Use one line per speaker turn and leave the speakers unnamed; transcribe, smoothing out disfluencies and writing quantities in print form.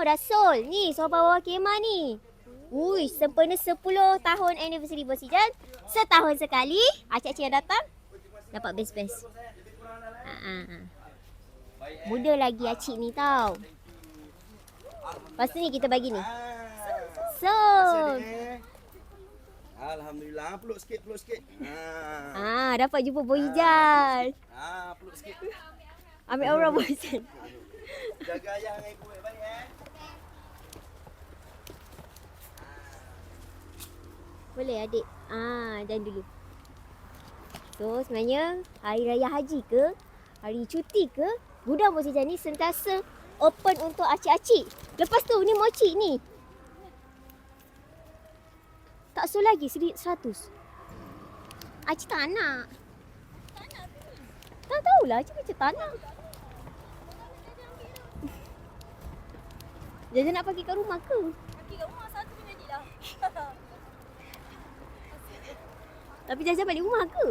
Rasul. Ni, sobat bawah kemah ni. Ui, sempena 10 tahun anniversary Bos Ijan. Setahun sekali, acik-acik yang datang dapat best-best. Muda lagi acik ni tau. Lepas tu ni kita bagi ni. So.
Alhamdulillah, peluk sikit, peluk sikit.
Dapat jumpa Bos Ijan.
Peluk sikit.
Ambil aura Bos Ijan.
Jaga ayah dengan ibu baik-baik
Boleh adik? Dan dulu. So sebenarnya hari raya haji ke, hari cuti ke, gudang Bos Ijan ni sentiasa open untuk acik-acik. Lepas tu ni mochi ni. Tak so lagi 100. Acik tak nak. Tak tahulah, acik macam tak nak. Jajan nak pergi kat rumah ke?
Pergi kat rumah satu pun jadilah.
Tapi Jajan balik rumah ke?